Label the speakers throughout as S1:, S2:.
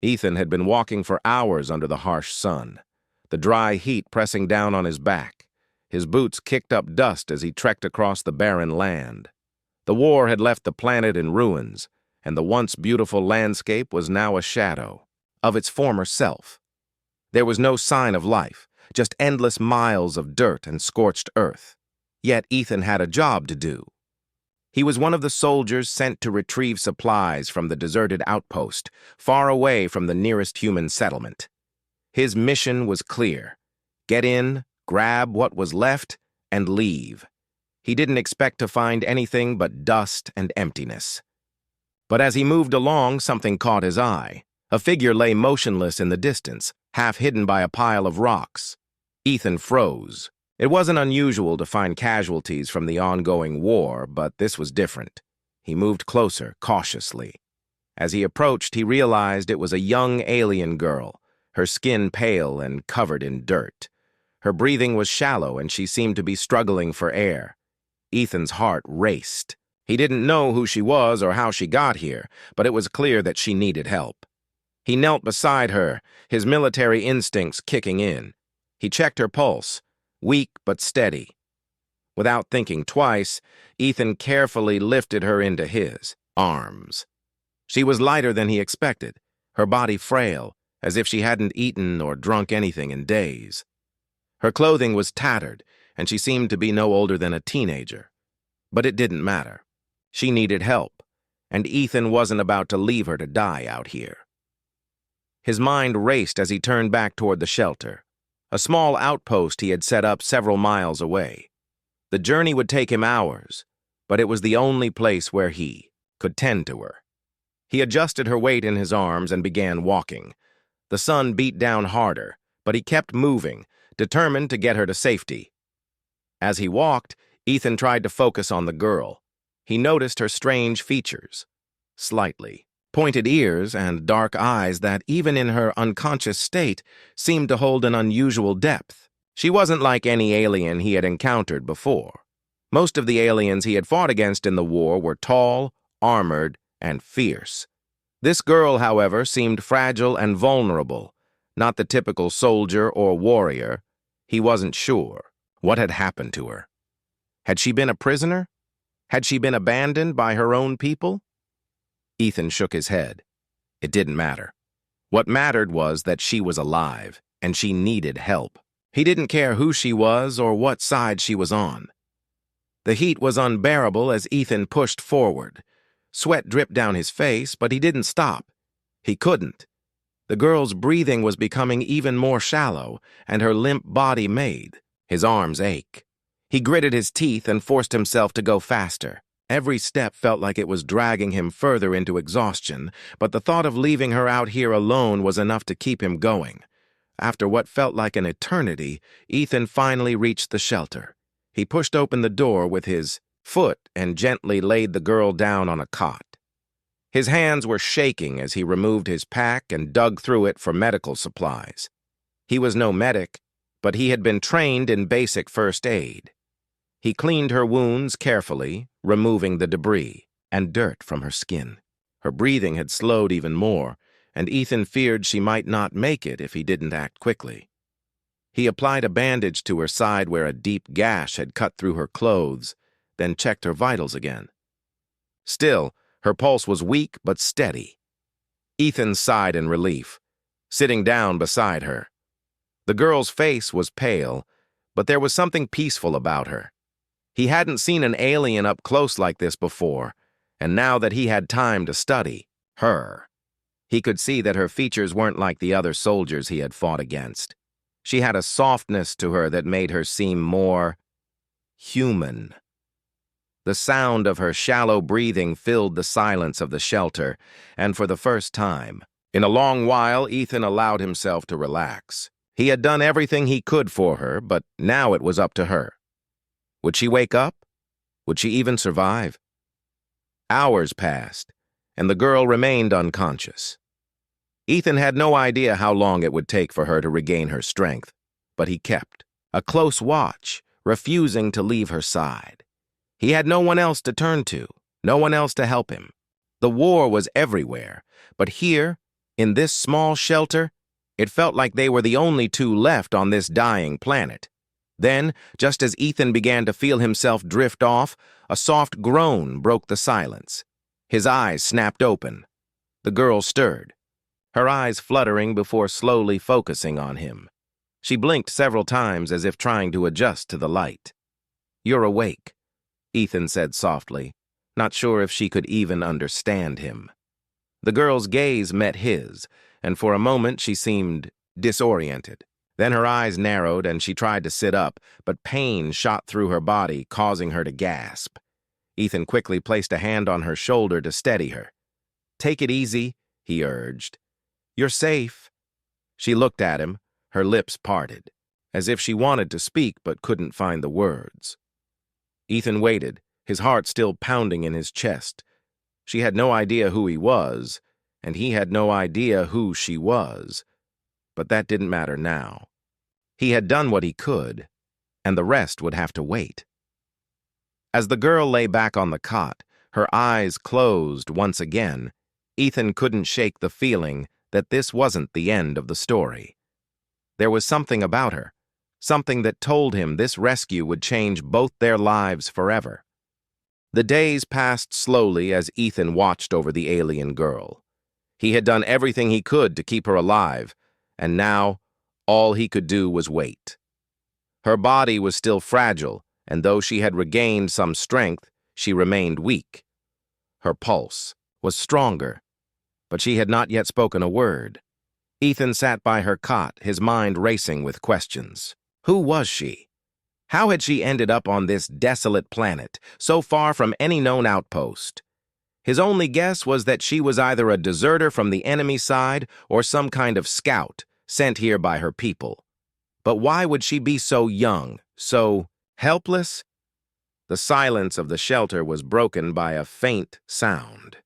S1: Ethan had been walking for hours under the harsh sun, the dry heat pressing down on his back. His boots kicked up dust as he trekked across the barren land. The war had left the planet in ruins, and the once beautiful landscape was now a shadow of its former self. There was no sign of life, just endless miles of dirt and scorched earth. Yet Ethan had a job to do. He was one of the soldiers sent to retrieve supplies from the deserted outpost, far away from the nearest human settlement. His mission was clear: get in, grab what was left, and leave. He didn't expect to find anything but dust and emptiness. But as he moved along, something caught his eye. A figure lay motionless in the distance, half hidden by a pile of rocks. Ethan froze. It wasn't unusual to find casualties from the ongoing war, but this was different. He moved closer, cautiously. As he approached, he realized it was a young alien girl, her skin pale and covered in dirt. Her breathing was shallow, and she seemed to be struggling for air. Ethan's heart raced. He didn't know who she was or how she got here, but it was clear that she needed help. He knelt beside her, his military instincts kicking in. He checked her pulse, weak but steady. Without thinking twice, Ethan carefully lifted her into his arms. She was lighter than he expected, her body frail, as if she hadn't eaten or drunk anything in days. Her clothing was tattered, and she seemed to be no older than a teenager. But it didn't matter. She needed help, and Ethan wasn't about to leave her to die out here. His mind raced as he turned back toward the shelter, a small outpost he had set up several miles away. The journey would take him hours, but it was the only place where he could tend to her. He adjusted her weight in his arms and began walking. The sun beat down harder, but he kept moving, determined to get her to safety. As he walked, Ethan tried to focus on the girl. He noticed her strange features, slightly pointed ears and dark eyes that, even in her unconscious state, seemed to hold an unusual depth. She wasn't like any alien he had encountered before. Most of the aliens he had fought against in the war were tall, armored, and fierce. This girl, however, seemed fragile and vulnerable, not the typical soldier or warrior. He wasn't sure what had happened to her. Had she been a prisoner? Had she been abandoned by her own people? Ethan shook his head. It didn't matter. What mattered was that she was alive, and she needed help. He didn't care who she was or what side she was on. The heat was unbearable as Ethan pushed forward. Sweat dripped down his face, but he didn't stop. He couldn't. The girl's breathing was becoming even more shallow, and her limp body made his arms ache. He gritted his teeth and forced himself to go faster. Every step felt like it was dragging him further into exhaustion, but the thought of leaving her out here alone was enough to keep him going. After what felt like an eternity, Ethan finally reached the shelter. He pushed open the door with his foot and gently laid the girl down on a cot. His hands were shaking as he removed his pack and dug through it for medical supplies. He was no medic, but he had been trained in basic first aid. He cleaned her wounds carefully, removing the debris and dirt from her skin. Her breathing had slowed even more, and Ethan feared she might not make it if he didn't act quickly. He applied a bandage to her side where a deep gash had cut through her clothes, then checked her vitals again. Still, her pulse was weak but steady. Ethan sighed in relief, sitting down beside her. The girl's face was pale, but there was something peaceful about her. He hadn't seen an alien up close like this before, and now that he had time to study her, he could see that her features weren't like the other soldiers he had fought against. She had a softness to her that made her seem more human. The sound of her shallow breathing filled the silence of the shelter, and for the first time in a long while, Ethan allowed himself to relax. He had done everything he could for her, but now it was up to her. Would she wake up? Would she even survive? Hours passed, and the girl remained unconscious. Ethan had no idea how long it would take for her to regain her strength, but he kept a close watch, refusing to leave her side. He had no one else to turn to, no one else to help him. The war was everywhere, but here In this small shelter, it felt like they were the only two left on this dying planet. Then, just as Ethan began to feel himself drift off, a soft groan broke the silence. His eyes snapped open. The girl stirred, her eyes fluttering before slowly focusing on him. She blinked several times as if trying to adjust to the light. "You're awake," Ethan said softly, not sure if she could even understand him. The girl's gaze met his, and for a moment she seemed disoriented. Then her eyes narrowed and she tried to sit up, but pain shot through her body, causing her to gasp. Ethan quickly placed a hand on her shoulder to steady her. "Take it easy," he urged. "You're safe." She looked at him, her lips parted, as if she wanted to speak but couldn't find the words. Ethan waited, his heart still pounding in his chest. She had no idea who he was, and he had no idea who she was. But that didn't matter now. He had done what he could, and the rest would have to wait. As the girl lay back on the cot, her eyes closed once again, Ethan couldn't shake the feeling that this wasn't the end of the story. There was something about her, something that told him this rescue would change both their lives forever. The days passed slowly as Ethan watched over the alien girl. He had done everything he could to keep her alive, and now all he could do was wait. Her body was still fragile, and though she had regained some strength, she remained weak. Her pulse was stronger, but she had not yet spoken a word. Ethan sat by her cot, his mind racing with questions. Who was she? How had she ended up on this desolate planet, so far from any known outpost? His only guess was that she was either a deserter from the enemy side or some kind of scout sent here by her people. But why would she be so young, so helpless? The silence of the shelter was broken by a faint sound.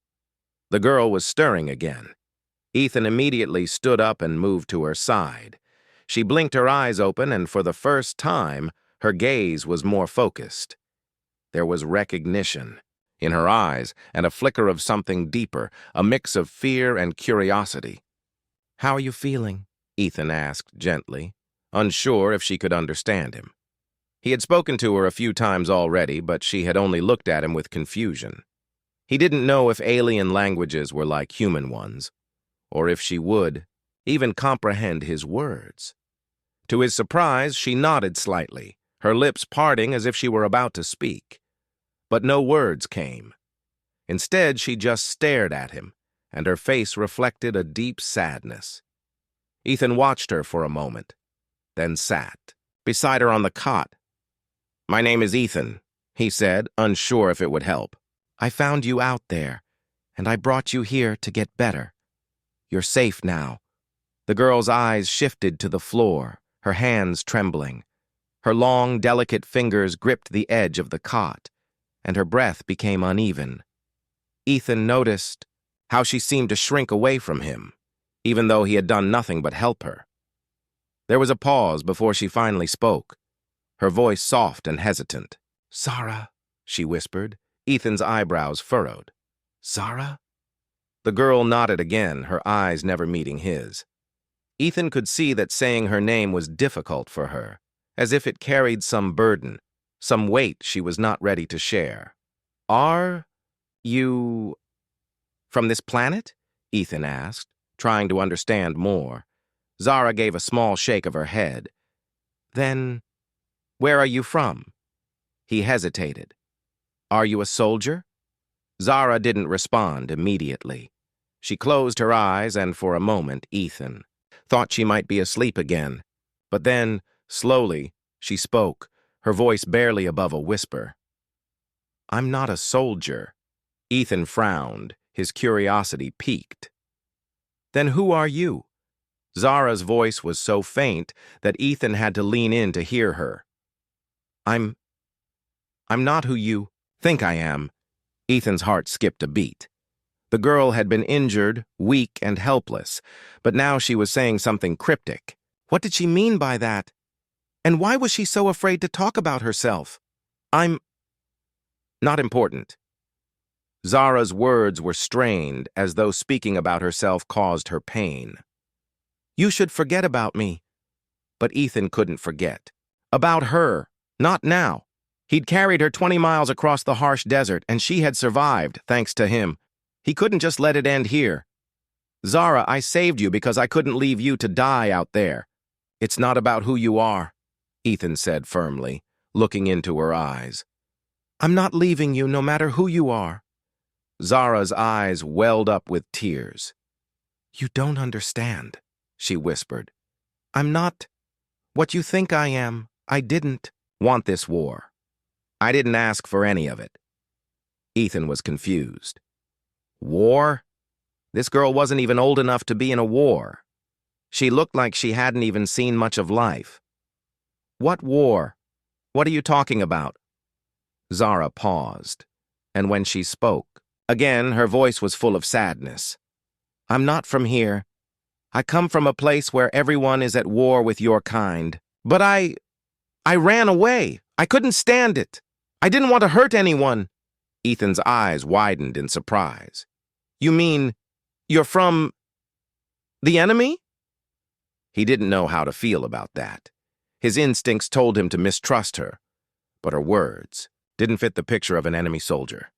S1: The girl was stirring again. Ethan immediately stood up and moved to her side. She blinked her eyes open, and for the first time, her gaze was more focused. There was recognition in her eyes and a flicker of something deeper, a mix of fear and curiosity. "How are you feeling?" Ethan asked gently, unsure if she could understand him. He had spoken to her a few times already, but she had only looked at him with confusion. He didn't know if alien languages were like human ones, or if she would even comprehend his words. To his surprise, she nodded slightly, her lips parting as if she were about to speak. But no words came. Instead, she just stared at him, and her face reflected a deep sadness. Ethan watched her for a moment, then sat beside her on the cot. "My name is Ethan," he said, unsure if it would help. "I found you out there, and I brought you here to get better. You're safe now." The girl's eyes shifted to the floor, her hands trembling. Her long, delicate fingers gripped the edge of the cot, and her breath became uneven. Ethan noticed how she seemed to shrink away from him, even though he had done nothing but help her. There was a pause before she finally spoke, her voice soft and hesitant. "Zara," she whispered, Ethan's eyebrows furrowed. "Zara?" The girl nodded again, her eyes never meeting his. Ethan could see that saying her name was difficult for her, as if it carried some burden, some weight she was not ready to share. "Are you from this planet?" Ethan asked, trying to understand more. Zara gave a small shake of her head. "Then, where are you from?" He hesitated. "Are you a soldier?" Zara didn't respond immediately. She closed her eyes, and for a moment, Ethan thought she might be asleep again. But then, slowly, she spoke, her voice barely above a whisper. "I'm not a soldier." Ethan frowned, his curiosity piqued. "Then who are you?" Zara's voice was so faint that Ethan had to lean in to hear her. I'm not who you think I am." Ethan's heart skipped a beat. The girl had been injured, weak, and helpless, but now she was saying something cryptic. What did she mean by that? And why was she so afraid to talk about herself? "I'm not important." Zara's words were strained, as though speaking about herself caused her pain. You should forget about me. But Ethan couldn't forget. About her. Not now. He'd carried her 20 miles across the harsh desert, and she had survived, thanks to him. He couldn't just let it end here. Zara, I saved you because I couldn't leave you to die out there. It's not about who you are, Ethan said firmly, looking into her eyes. I'm not leaving you no matter who you are. Zara's eyes welled up with tears. You don't understand, she whispered. I'm not what you think I am. I didn't want this war. I didn't ask for any of it. Ethan was confused. War? This girl wasn't even old enough to be in a war. She looked like she hadn't even seen much of life. What war? What are you talking about? Zara paused, and when she spoke, again her voice was full of sadness. I'm not from here. I come from a place where everyone is at war with your kind. But I ran away. I couldn't stand it. I didn't want to hurt anyone. Ethan's eyes widened in surprise. You mean you're from the enemy? He didn't know how to feel about that. His instincts told him to mistrust her, but her words didn't fit the picture of an enemy soldier.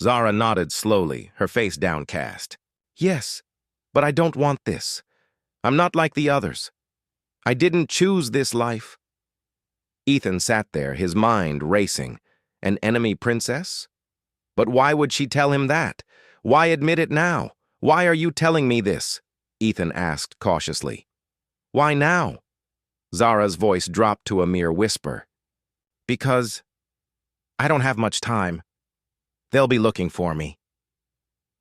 S1: Zara nodded slowly, her face downcast. Yes, but I don't want this. I'm not like the others. I didn't choose this life. Ethan sat there, his mind racing. An enemy princess? But why would she tell him that? Why admit it now? Why are you telling me this? Ethan asked cautiously. Why now? Zara's voice dropped to a mere whisper. Because I don't have much time. They'll be looking for me.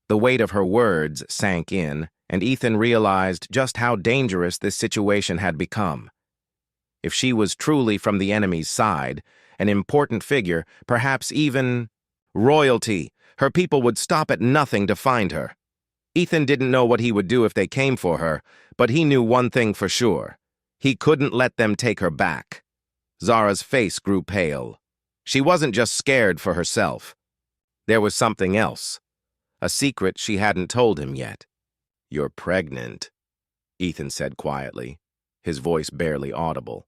S1: The weight of her words sank in, and Ethan realized just how dangerous this situation had become. If she was truly from the enemy's side, an important figure, perhaps even royalty, her people would stop at nothing to find her. Ethan didn't know what he would do if they came for her, but he knew one thing for sure. He couldn't let them take her back. Zara's face grew pale. She wasn't just scared for herself. There was something else. A secret she hadn't told him yet. You're pregnant, Ethan said quietly, his voice barely audible.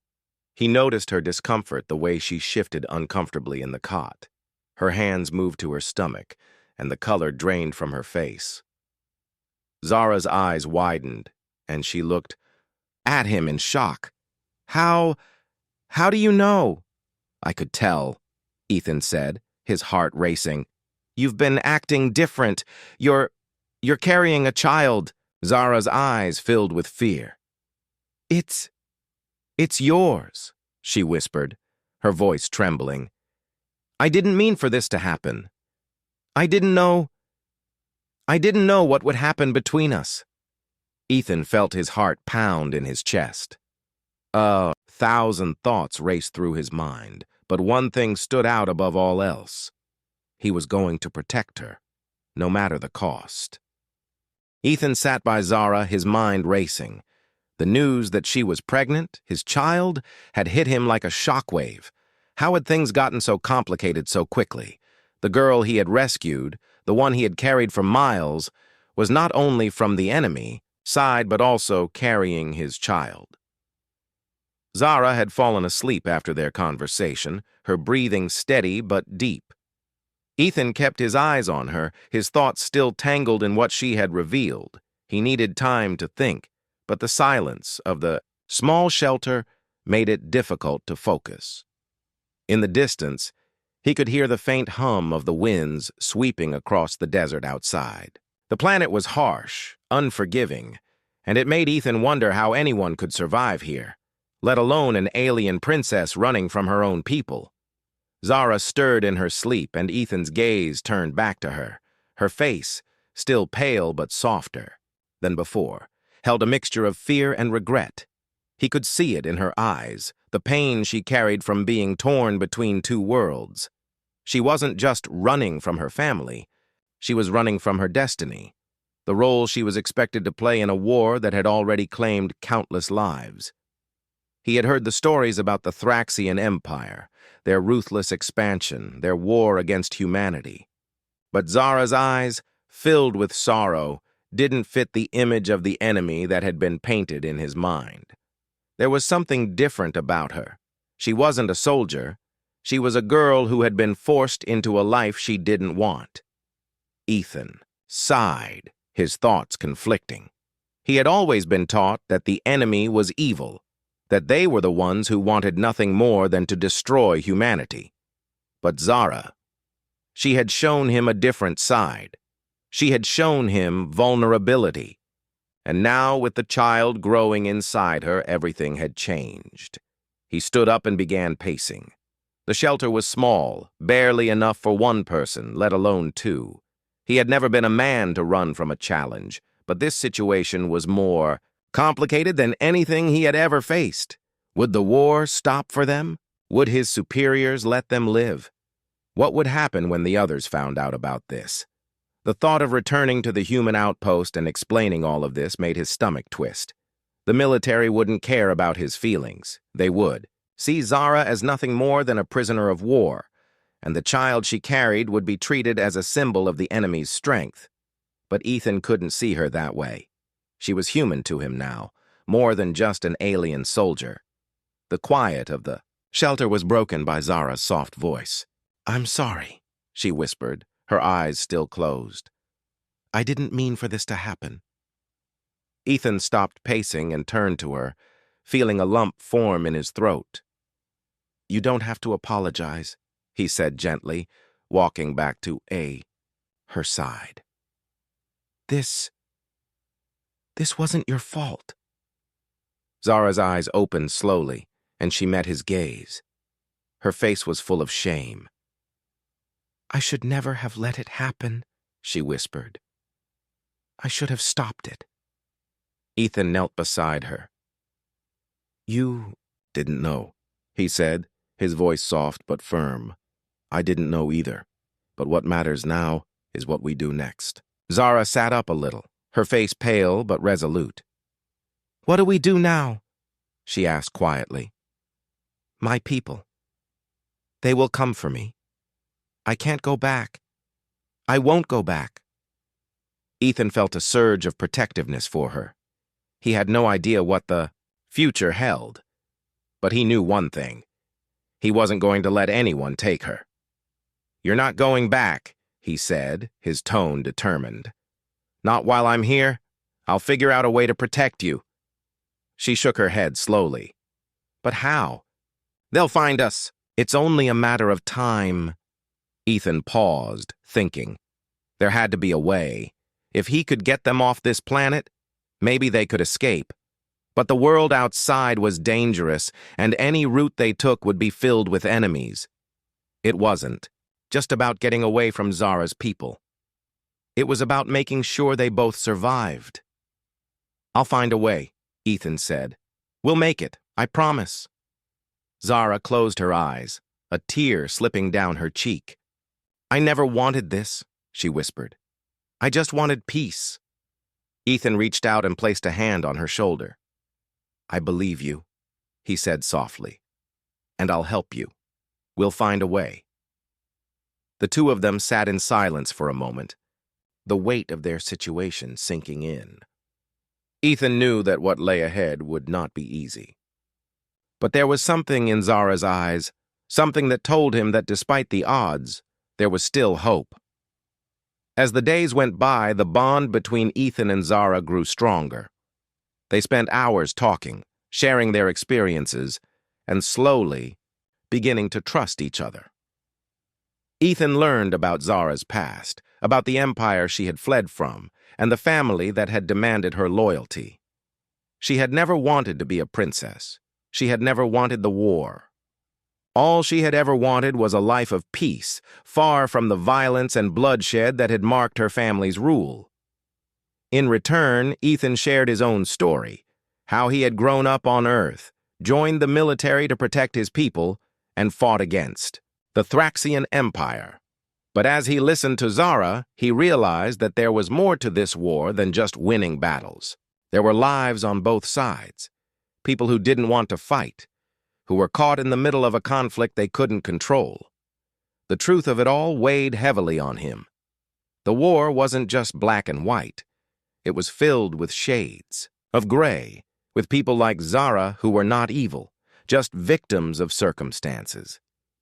S1: He noticed her discomfort the way she shifted uncomfortably in the cot. Her hands moved to her stomach, and the color drained from her face. Zara's eyes widened, and she looked at him in shock. How do you know? I could tell, Ethan said, his heart racing. You've been acting different. You're carrying a child. Zara's eyes filled with fear. It's yours, she whispered, her voice trembling. I didn't mean for this to happen. I didn't know what would happen between us. Ethan felt his heart pound in his chest. 1,000 thoughts raced through his mind, but one thing stood out above all else. He was going to protect her, no matter the cost. Ethan sat by Zara, his mind racing. The news that she was pregnant, his child, had hit him like a shockwave. How had things gotten so complicated so quickly? The girl he had rescued, the one he had carried for miles, was not only from the enemy side but also carrying his child. Zara had fallen asleep after their conversation, her breathing steady but deep. Ethan kept his eyes on her, his thoughts still tangled in what she had revealed. He needed time to think, but the silence of the small shelter made it difficult to focus. In the distance, he could hear the faint hum of the winds sweeping across the desert outside. The planet was harsh, unforgiving, and it made Ethan wonder how anyone could survive here, let alone an alien princess running from her own people. Zara stirred in her sleep, and Ethan's gaze turned back to her. Her face, still pale but softer than before, held a mixture of fear and regret. He could see it in her eyes, the pain she carried from being torn between two worlds. She wasn't just running from her family, she was running from her destiny, the role she was expected to play in a war that had already claimed countless lives. He had heard the stories about the Thraxian Empire, their ruthless expansion, their war against humanity. But Zara's eyes, filled with sorrow, didn't fit the image of the enemy that had been painted in his mind. There was something different about her. She wasn't a soldier. She was a girl who had been forced into a life she didn't want. Ethan sighed, his thoughts conflicting. He had always been taught that the enemy was evil, that they were the ones who wanted nothing more than to destroy humanity. But Zara, she had shown him a different side. She had shown him vulnerability. And now, with the child growing inside her, everything had changed. He stood up and began pacing. The shelter was small, barely enough for one person, let alone two. He had never been a man to run from a challenge, but this situation was more complicated than anything he had ever faced. Would the war stop for them? Would his superiors let them live? What would happen when the others found out about this? The thought of returning to the human outpost and explaining all of this made his stomach twist. The military wouldn't care about his feelings. They would see Zara as nothing more than a prisoner of war, and the child she carried would be treated as a symbol of the enemy's strength. But Ethan couldn't see her that way. She was human to him now, more than just an alien soldier. The quiet of the shelter was broken by Zara's soft voice. "I'm sorry," she whispered, her eyes still closed. "I didn't mean for this to happen." Ethan stopped pacing and turned to her, feeling a lump form in his throat. "You don't have to apologize," he said gently, walking back to her side. This wasn't your fault." Zara's eyes opened slowly, and she met his gaze. Her face was full of shame. "I should never have let it happen," she whispered. "I should have stopped it." Ethan knelt beside her. "You didn't know," he said, his voice soft but firm. "I didn't know either, but what matters now is what we do next." Zara sat up a little, her face pale but resolute. "What do we do now?" she asked quietly. "My people. They will come for me. I can't go back. I won't go back." Ethan felt a surge of protectiveness for her. He had no idea what the future held, but he knew one thing. He wasn't going to let anyone take her. "You're not going back," he said, his tone determined. "Not while I'm here. I'll figure out a way to protect you." She shook her head slowly. "But how?" "They'll find us. It's only a matter of time." Ethan paused, thinking. There had to be a way. If he could get them off this planet, maybe they could escape. But the world outside was dangerous, and any route they took would be filled with enemies. It wasn't just about getting away from Zara's people. It was about making sure they both survived. "I'll find a way," Ethan said. "We'll make it, I promise." Zara closed her eyes, a tear slipping down her cheek. "I never wanted this," she whispered. "I just wanted peace." Ethan reached out and placed a hand on her shoulder. "I believe you," he said softly. "And I'll help you. We'll find a way." The two of them sat in silence for a moment, the weight of their situation sinking in. Ethan knew that what lay ahead would not be easy. But there was something in Zara's eyes, something that told him that despite the odds, there was still hope. As the days went by, the bond between Ethan and Zara grew stronger. They spent hours talking, sharing their experiences, and slowly beginning to trust each other. Ethan learned about Zara's past, about the empire she had fled from, and the family that had demanded her loyalty. She had never wanted to be a princess. She had never wanted the war. All she had ever wanted was a life of peace, far from the violence and bloodshed that had marked her family's rule. In return, Ethan shared his own story, how he had grown up on Earth, joined the military to protect his people, and fought against the Thraxian Empire. But as he listened to Zara, he realized that there was more to this war than just winning battles. There were lives on both sides, people who didn't want to fight, who were caught in the middle of a conflict they couldn't control. The truth of it all weighed heavily on him. The war wasn't just black and white. It was filled with shades of gray, with people like Zara who were not evil, just victims of circumstances.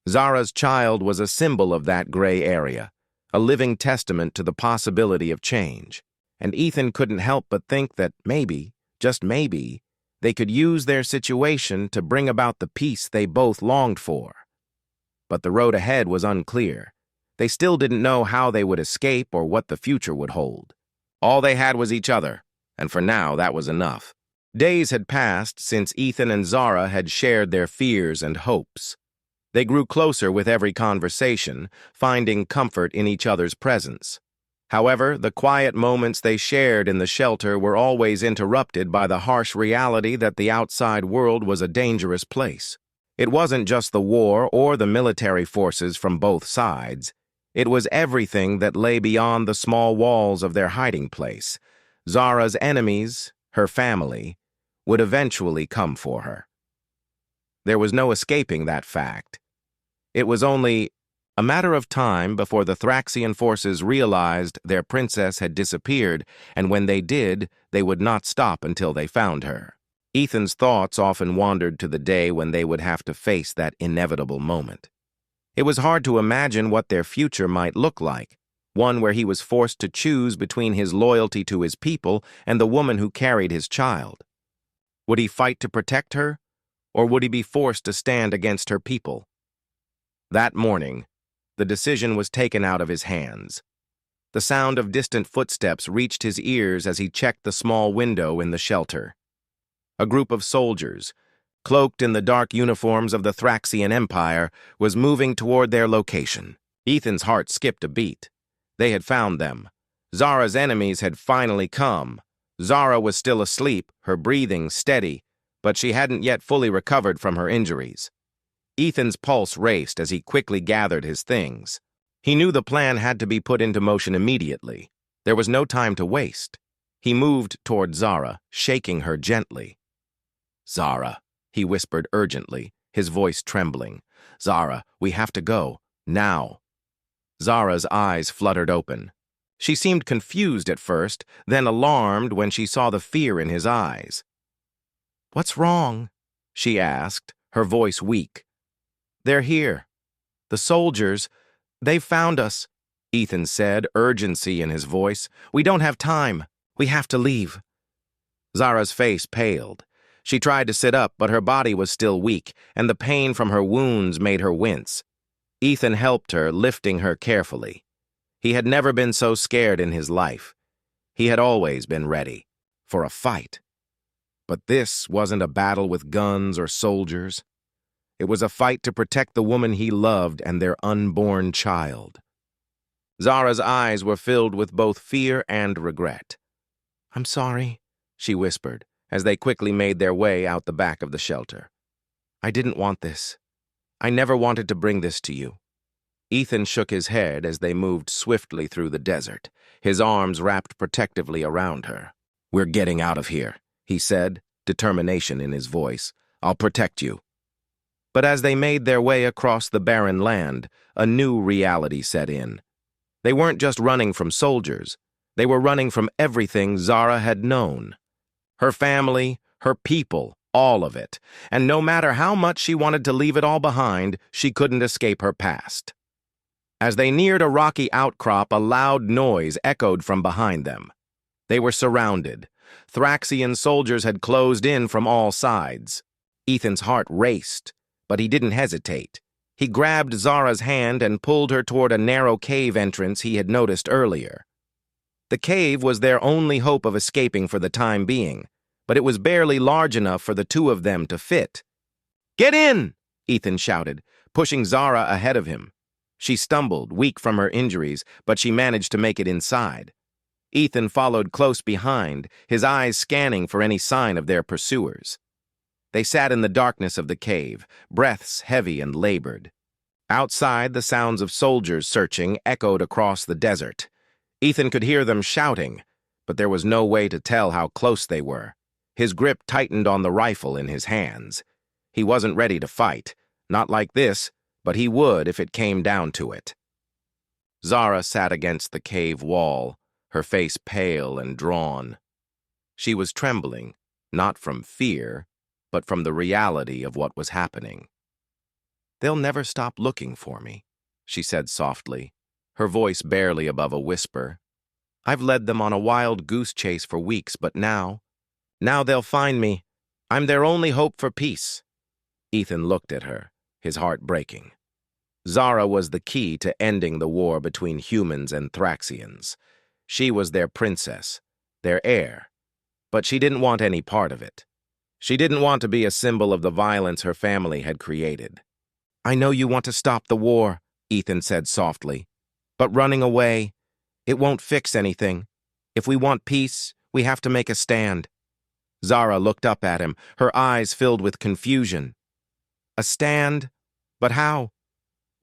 S1: Zara's child was a symbol of that gray area, a living testament to the possibility of change. And Ethan couldn't help but think that maybe, just maybe, they could use their situation to bring about the peace they both longed for. But the road ahead was unclear. They still didn't know how they would escape or what the future would hold. All they had was each other, and for now that was enough. Days had passed since Ethan and Zara had shared their fears and hopes. They grew closer with every conversation, finding comfort in each other's presence. However, the quiet moments they shared in the shelter were always interrupted by the harsh reality that the outside world was a dangerous place. It wasn't just the war or the military forces from both sides. It was everything that lay beyond the small walls of their hiding place. Zara's enemies, her family, would eventually come for her. There was no escaping that fact. It was only a matter of time before the Thraxian forces realized their princess had disappeared, and when they did, they would not stop until they found her. Ethan's thoughts often wandered to the day when they would have to face that inevitable moment. It was hard to imagine what their future might look like, one where he was forced to choose between his loyalty to his people and the woman who carried his child. Would he fight to protect her, or would he be forced to stand against her people? That morning, the decision was taken out of his hands. The sound of distant footsteps reached his ears as he checked the small window in the shelter. A group of soldiers, cloaked in the dark uniforms of the Thraxian Empire, was moving toward their location. Ethan's heart skipped a beat. They had found them. Zara's enemies had finally come. Zara was still asleep, her breathing steady, but she hadn't yet fully recovered from her injuries. Ethan's pulse raced as he quickly gathered his things. He knew the plan had to be put into motion immediately. There was no time to waste. He moved toward Zara, shaking her gently. "Zara," he whispered urgently, his voice trembling. "Zara, we have to go. Now." Zara's eyes fluttered open. She seemed confused at first, then alarmed when she saw the fear in his eyes. "What's wrong?" she asked, her voice weak. "They're here. The soldiers, they've found us," Ethan said, urgency in his voice. "We don't have time. We have to leave." Zara's face paled. She tried to sit up, but her body was still weak, and the pain from her wounds made her wince. Ethan helped her, lifting her carefully. He had never been so scared in his life. He had always been ready for a fight. But this wasn't a battle with guns or soldiers. It was a fight to protect the woman he loved and their unborn child. Zara's eyes were filled with both fear and regret. "I'm sorry," she whispered, as they quickly made their way out the back of the shelter. "I didn't want this. I never wanted to bring this to you." Ethan shook his head as they moved swiftly through the desert, his arms wrapped protectively around her. "We're getting out of here," he said, determination in his voice. "I'll protect you." But as they made their way across the barren land, a new reality set in. They weren't just running from soldiers. They were running from everything Zara had known. Her family, her people, all of it. And no matter how much she wanted to leave it all behind, she couldn't escape her past. As they neared a rocky outcrop, a loud noise echoed from behind them. They were surrounded. Thraxian soldiers had closed in from all sides. Ethan's heart raced, but he didn't hesitate. He grabbed Zara's hand and pulled her toward a narrow cave entrance he had noticed earlier. The cave was their only hope of escaping for the time being, but it was barely large enough for the two of them to fit. "Get in!" Ethan shouted, pushing Zara ahead of him. She stumbled, weak from her injuries, but she managed to make it inside. Ethan followed close behind, his eyes scanning for any sign of their pursuers. They sat in the darkness of the cave, breaths heavy and labored. Outside, the sounds of soldiers searching echoed across the desert. Ethan could hear them shouting, but there was no way to tell how close they were. His grip tightened on the rifle in his hands. He wasn't ready to fight, not like this, but he would if it came down to it. Zara sat against the cave wall, her face pale and drawn. She was trembling, not from fear, but from the reality of what was happening. "They'll never stop looking for me," she said softly, her voice barely above a whisper. "I've led them on a wild goose chase for weeks, but now they'll find me. I'm their only hope for peace." Ethan looked at her, his heart breaking. Zara was the key to ending the war between humans and Thraxians. She was their princess, their heir, but she didn't want any part of it. She didn't want to be a symbol of the violence her family had created. "I know you want to stop the war," Ethan said softly, "but running away, it won't fix anything. If we want peace, we have to make a stand." Zara looked up at him, her eyes filled with confusion. "A stand? But how?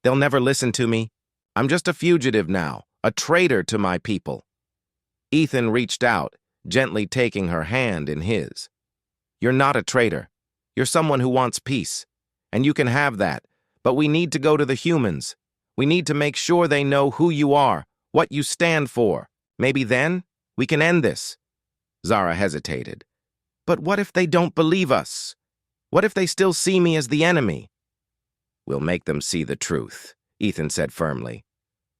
S1: They'll never listen to me. I'm just a fugitive now, a traitor to my people." Ethan reached out, gently taking her hand in his. "You're not a traitor. You're someone who wants peace. And you can have that, but we need to go to the humans. We need to make sure they know who you are, what you stand for. Maybe then we can end this." Zara hesitated. "But what if they don't believe us? What if they still see me as the enemy?" "We'll make them see the truth," Ethan said firmly.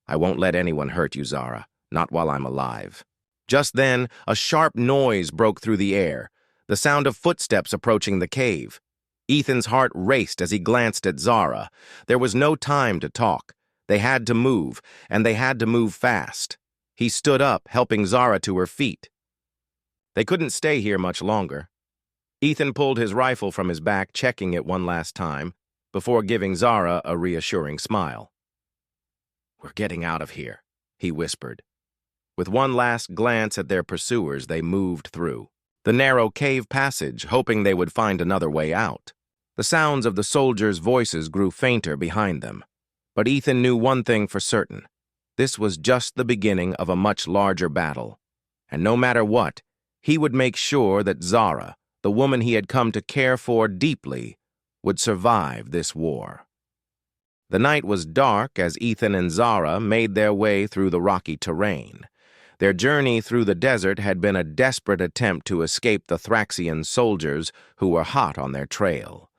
S1: "I won't let anyone hurt you, Zara, not while I'm alive." Just then, a sharp noise broke through the air, the sound of footsteps approaching the cave. Ethan's heart raced as he glanced at Zara. There was no time to talk. They had to move, and they had to move fast. He stood up, helping Zara to her feet. They couldn't stay here much longer. Ethan pulled his rifle from his back, checking it one last time, before giving Zara a reassuring smile. "We're getting out of here," he whispered. With one last glance at their pursuers, they moved through the narrow cave passage, hoping they would find another way out. The sounds of the soldiers' voices grew fainter behind them. But Ethan knew one thing for certain. This was just the beginning of a much larger battle. And no matter what, he would make sure that Zara, the woman he had come to care for deeply, would survive this war. The night was dark as Ethan and Zara made their way through the rocky terrain. Their journey through the desert had been a desperate attempt to escape the Thraxian soldiers who were hot on their trail.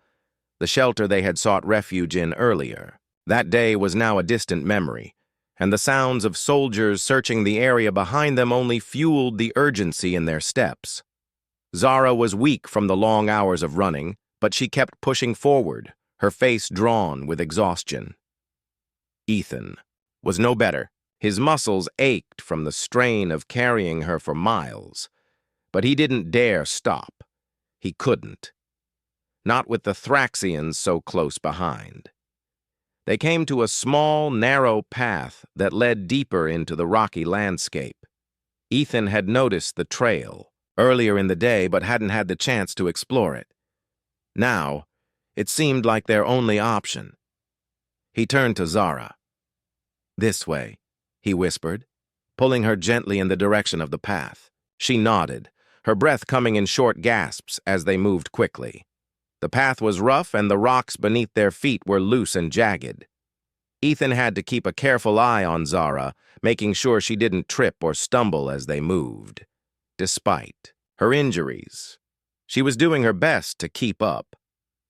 S1: The shelter they had sought refuge in earlier. That day was now a distant memory, and the sounds of soldiers searching the area behind them only fueled the urgency in their steps. Zara was weak from the long hours of running, but she kept pushing forward, her face drawn with exhaustion. Ethan was no better. His muscles ached from the strain of carrying her for miles, but he didn't dare stop. He couldn't. Not with the Thraxians so close behind. They came to a small, narrow path that led deeper into the rocky landscape. Ethan had noticed the trail earlier in the day but hadn't had the chance to explore it. Now, it seemed like their only option. He turned to Zara. "This way," he whispered, pulling her gently in the direction of the path. She nodded, her breath coming in short gasps as they moved quickly. The path was rough and the rocks beneath their feet were loose and jagged. Ethan had to keep a careful eye on Zara, making sure she didn't trip or stumble as they moved. Despite her injuries, she was doing her best to keep up.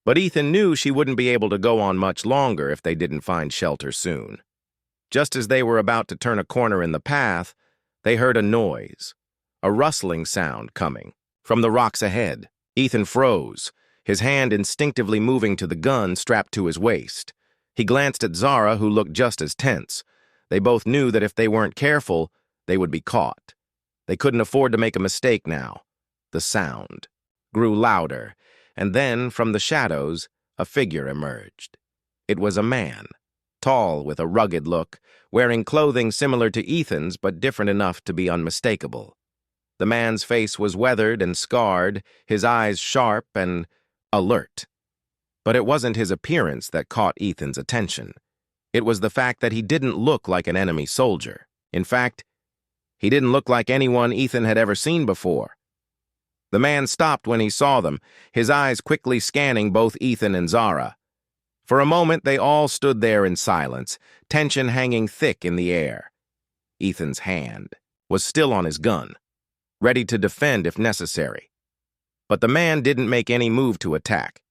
S1: But Ethan knew she wouldn't be able to go on much longer if they didn't find shelter soon. Just as they were about to turn a corner in the path, they heard a noise, a rustling sound coming from the rocks ahead. Ethan froze, his hand instinctively moving to the gun strapped to his waist. He glanced at Zara, who looked just as tense. They both knew that if they weren't careful, they would be caught. They couldn't afford to make a mistake now. The sound grew louder, and then, from the shadows, a figure emerged. It was a man, tall with a rugged look, wearing clothing similar to Ethan's but different enough to be unmistakable. The man's face was weathered and scarred, his eyes sharp and alert. But it wasn't his appearance that caught Ethan's attention. It was the fact that he didn't look like an enemy soldier. In fact, he didn't look like anyone Ethan had ever seen before. The man stopped when he saw them, his eyes quickly scanning both Ethan and Zara. For a moment, they all stood there in silence, tension hanging thick in the air. Ethan's hand was still on his gun, ready to defend if necessary. But the man didn't make any move to attack.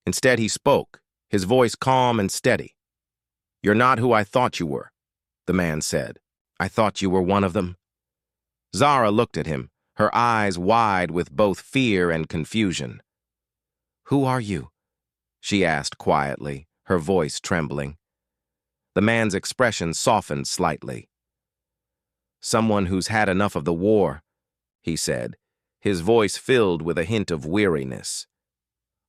S1: Instead, he spoke, his voice calm and steady. "You're not who I thought you were," the man said. "I thought you were one of them." Zara looked at him, her eyes wide with both fear and confusion. "Who are you?" she asked quietly, her voice trembling. The man's expression softened slightly. "Someone who's had enough of the war," he said, his voice filled with a hint of weariness.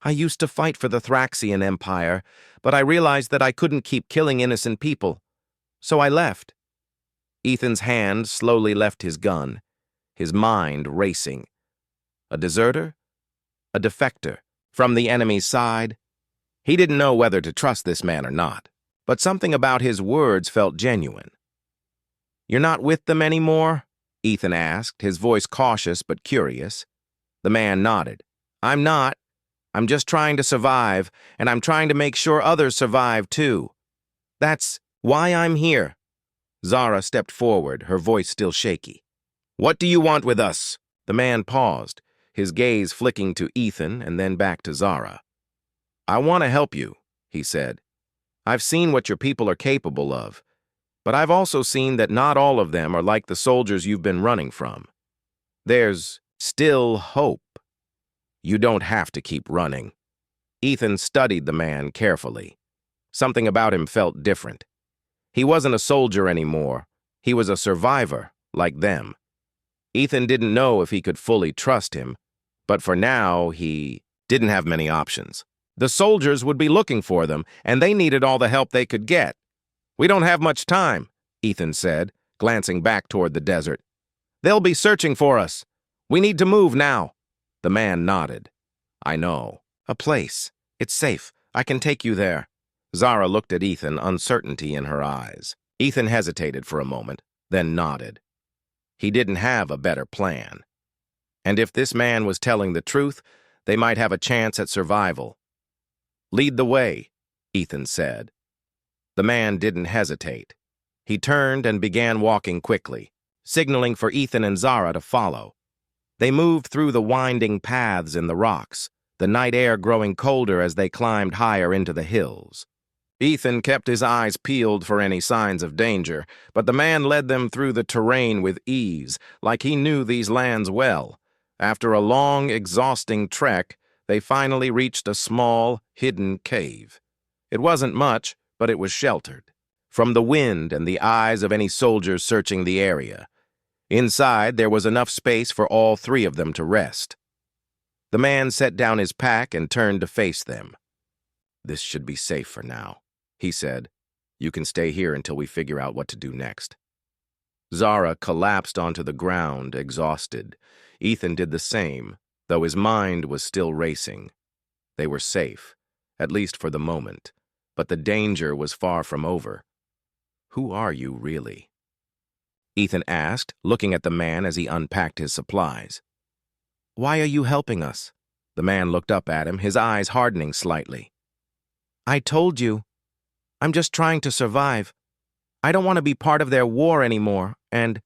S1: "I used to fight for the Thraxian Empire, but I realized that I couldn't keep killing innocent people. So I left." Ethan's hand slowly left his gun, his mind racing. A deserter? A defector? From the enemy's side? He didn't know whether to trust this man or not, but something about his words felt genuine. "You're not with them anymore?" Ethan asked, his voice cautious but curious. The man nodded. "I'm not. I'm just trying to survive, and I'm trying to make sure others survive too. That's why I'm here." Zara stepped forward, her voice still shaky. "What do you want with us?" The man paused, his gaze flicking to Ethan and then back to Zara. "I want to help you," he said. "I've seen what your people are capable of, but I've also seen that not all of them are like the soldiers you've been running from. There's still hope. You don't have to keep running." Ethan studied the man carefully. Something about him felt different. He wasn't a soldier anymore. He was a survivor, like them. Ethan didn't know if he could fully trust him, but for now, he didn't have many options. The soldiers would be looking for them, and they needed all the help they could get. "We don't have much time," Ethan said, glancing back toward the desert. "They'll be searching for us. We need to move now." The man nodded. "I know. A place. It's safe. I can take you there." Zara looked at Ethan, uncertainty in her eyes. Ethan hesitated for a moment, then nodded. He didn't have a better plan. And if this man was telling the truth, they might have a chance at survival. "Lead the way," Ethan said. The man didn't hesitate. He turned and began walking quickly, signaling for Ethan and Zara to follow. They moved through the winding paths in the rocks, the night air growing colder as they climbed higher into the hills. Ethan kept his eyes peeled for any signs of danger, but the man led them through the terrain with ease, like he knew these lands well. After a long, exhausting trek, they finally reached a small, hidden cave. It wasn't much, but it was sheltered from the wind and the eyes of any soldiers searching the area. Inside, there was enough space for all three of them to rest. The man set down his pack and turned to face them. "This should be safe for now," he said. "You can stay here until we figure out what to do next." Zara collapsed onto the ground, exhausted. Ethan did the same, though his mind was still racing. They were safe, at least for the moment, but the danger was far from over. "Who are you, really?" Ethan asked, looking at the man as he unpacked his supplies. "Why are you helping us?" The man looked up at him, his eyes hardening slightly. "I told you. I'm just trying to survive. I don't want to be part of their war anymore, and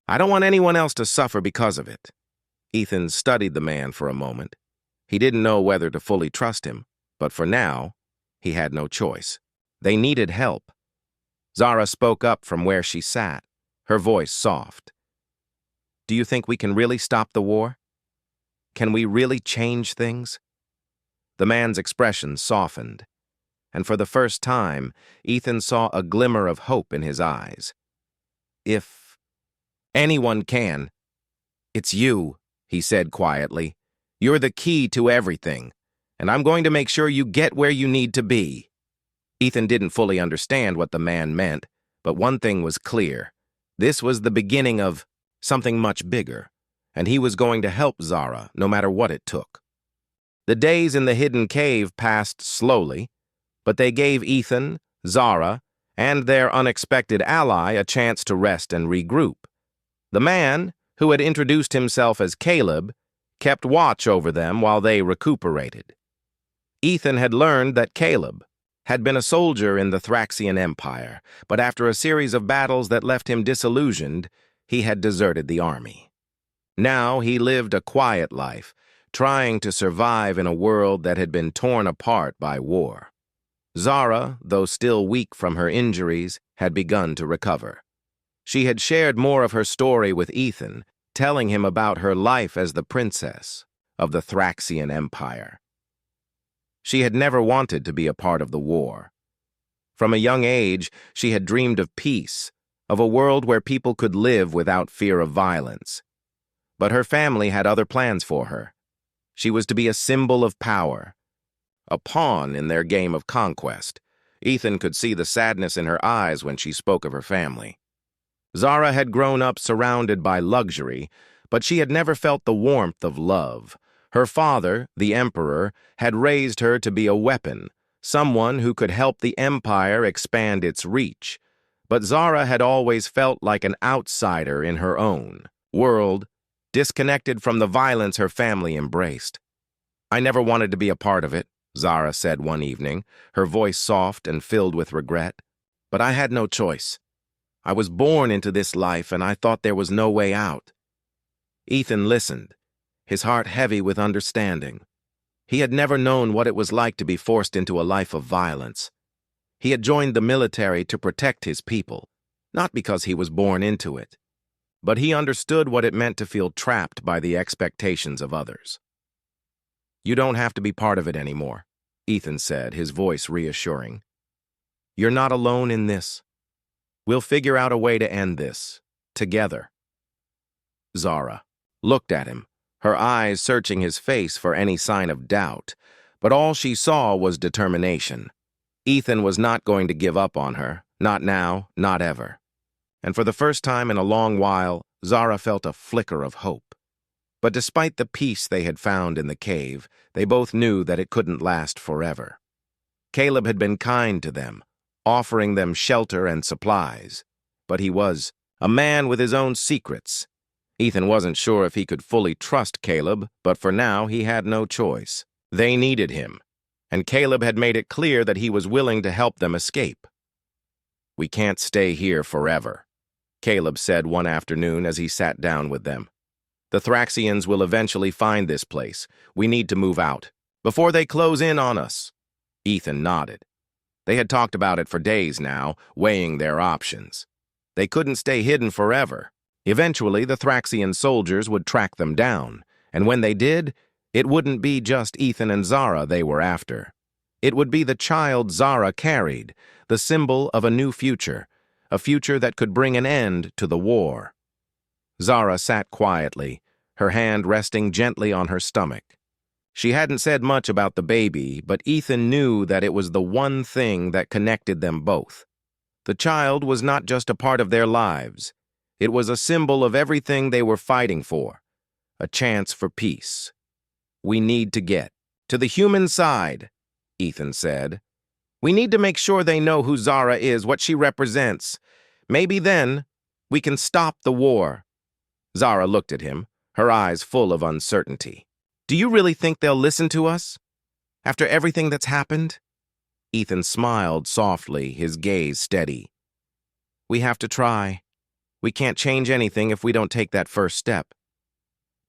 S1: I don't want anyone else to suffer because of it." Ethan studied the man for a moment. He didn't know whether to fully trust him, but for now, he had no choice. They needed help. Zara spoke up from where she sat, her voice soft. "Do you think we can really stop the war? Can we really change things?" The man's expression softened, and for the first time, Ethan saw a glimmer of hope in his eyes. "If anyone can, it's you," he said quietly. "You're the key to everything, and I'm going to make sure you get where you need to be." Ethan didn't fully understand what the man meant, but one thing was clear. This was the beginning of something much bigger, and he was going to help Zara no matter what it took. The days in the hidden cave passed slowly, but they gave Ethan, Zara, and their unexpected ally a chance to rest and regroup. The man, who had introduced himself as Caleb, kept watch over them while they recuperated. Ethan had learned that Caleb had been a soldier in the Thraxian Empire, but after a series of battles that left him disillusioned, he had deserted the army. Now he lived a quiet life, trying to survive in a world that had been torn apart by war. Zara, though still weak from her injuries, had begun to recover. She had shared more of her story with Ethan, telling him about her life as the princess of the Thraxian Empire. She had never wanted to be a part of the war. From a young age, she had dreamed of peace, of a world where people could live without fear of violence. But her family had other plans for her. She was to be a symbol of power, a pawn in their game of conquest. Ethan could see the sadness in her eyes when she spoke of her family. Zara had grown up surrounded by luxury, but she had never felt the warmth of love. Her father, the Emperor, had raised her to be a weapon, someone who could help the Empire expand its reach. But Zara had always felt like an outsider in her own world, disconnected from the violence her family embraced. "I never wanted to be a part of it," Zara said one evening, her voice soft and filled with regret. "But I had no choice. I was born into this life, and I thought there was no way out." Ethan listened, his heart heavy with understanding. He had never known what it was like to be forced into a life of violence. He had joined the military to protect his people, not because he was born into it, but he understood what it meant to feel trapped by the expectations of others. "You don't have to be part of it anymore," Ethan said, his voice reassuring. "You're not alone in this. We'll figure out a way to end this, together." Zara looked at him, her eyes searching his face for any sign of doubt, but all she saw was determination. Ethan was not going to give up on her, not now, not ever. And for the first time in a long while, Zara felt a flicker of hope. But despite the peace they had found in the cave, they both knew that it couldn't last forever. Caleb had been kind to them, offering them shelter and supplies, but he was a man with his own secrets. Ethan wasn't sure if he could fully trust Caleb, but for now he had no choice. They needed him, and Caleb had made it clear that he was willing to help them escape. "We can't stay here forever," Caleb said one afternoon as he sat down with them. "The Thraxians will eventually find this place. We need to move out, before they close in on us." Ethan nodded. They had talked about it for days now, weighing their options. They couldn't stay hidden forever. Eventually, the Thraxian soldiers would track them down, and when they did, it wouldn't be just Ethan and Zara they were after. It would be the child Zara carried, the symbol of a new future, a future that could bring an end to the war. Zara sat quietly, her hand resting gently on her stomach. She hadn't said much about the baby, but Ethan knew that it was the one thing that connected them both. The child was not just a part of their lives. It was a symbol of everything they were fighting for, a chance for peace. "We need to get to the human side," Ethan said. "We need to make sure they know who Zara is, what she represents. Maybe then we can stop the war." Zara looked at him, her eyes full of uncertainty. "Do you really think they'll listen to us? After everything that's happened?" Ethan smiled softly, his gaze steady. "We have to try. We can't change anything if we don't take that first step."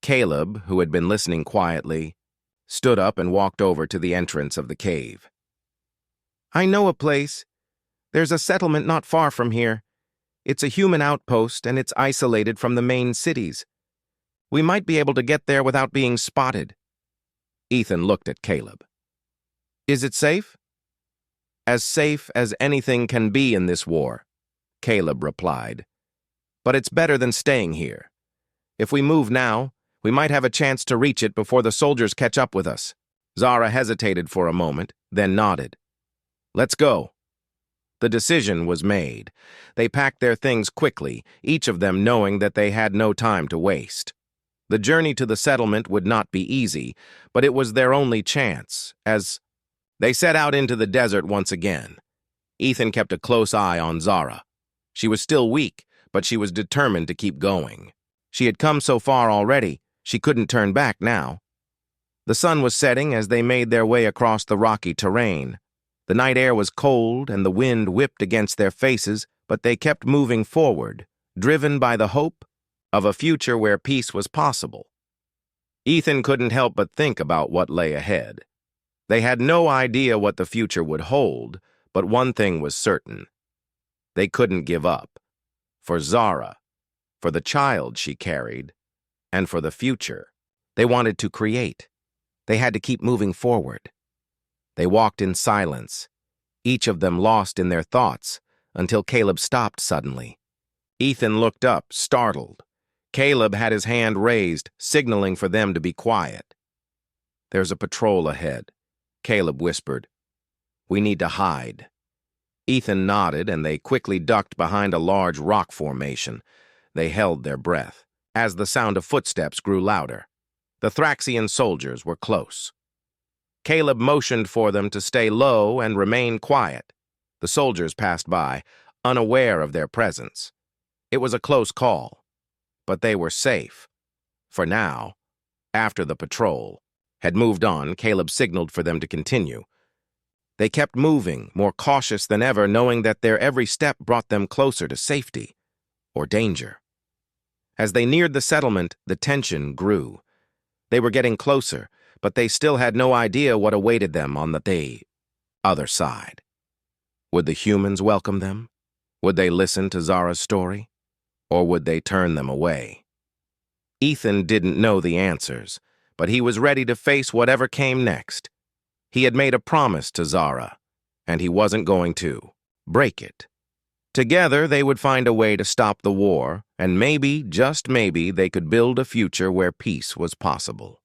S1: Caleb, who had been listening quietly, stood up and walked over to the entrance of the cave. "I know a place. There's a settlement not far from here. It's a human outpost, and it's isolated from the main cities. We might be able to get there without being spotted." Ethan looked at Caleb. "Is it safe?" "As safe as anything can be in this war," Caleb replied. "But it's better than staying here. If we move now, we might have a chance to reach it before the soldiers catch up with us." Zara hesitated for a moment, then nodded. "Let's go." The decision was made. They packed their things quickly, each of them knowing that they had no time to waste. The journey to the settlement would not be easy, but it was their only chance, as they set out into the desert once again. Ethan kept a close eye on Zara. She was still weak, but she was determined to keep going. She had come so far already, she couldn't turn back now. The sun was setting as they made their way across the rocky terrain. The night air was cold and the wind whipped against their faces, but they kept moving forward, driven by the hope of a future where peace was possible. Ethan couldn't help but think about what lay ahead. They had no idea what the future would hold, but one thing was certain. They couldn't give up. For Zara, for the child she carried, and for the future they wanted to create. They had to keep moving forward. They walked in silence, each of them lost in their thoughts, until Caleb stopped suddenly. Ethan looked up, startled. Caleb had his hand raised, signaling for them to be quiet. "There's a patrol ahead," Caleb whispered. "We need to hide." Ethan nodded, and they quickly ducked behind a large rock formation. They held their breath, as the sound of footsteps grew louder. The Thraxian soldiers were close. Caleb motioned for them to stay low and remain quiet. The soldiers passed by, unaware of their presence. It was a close call, but they were safe. For now, after the patrol had moved on, Caleb signaled for them to continue. They kept moving, more cautious than ever, knowing that their every step brought them closer to safety or danger. As they neared the settlement, the tension grew. They were getting closer, but they still had no idea what awaited them on the other side. Would the humans welcome them? Would they listen to Zara's story? Or would they turn them away? Ethan didn't know the answers, but he was ready to face whatever came next. He had made a promise to Zara, and he wasn't going to break it. Together, they would find a way to stop the war, and maybe, just maybe, they could build a future where peace was possible.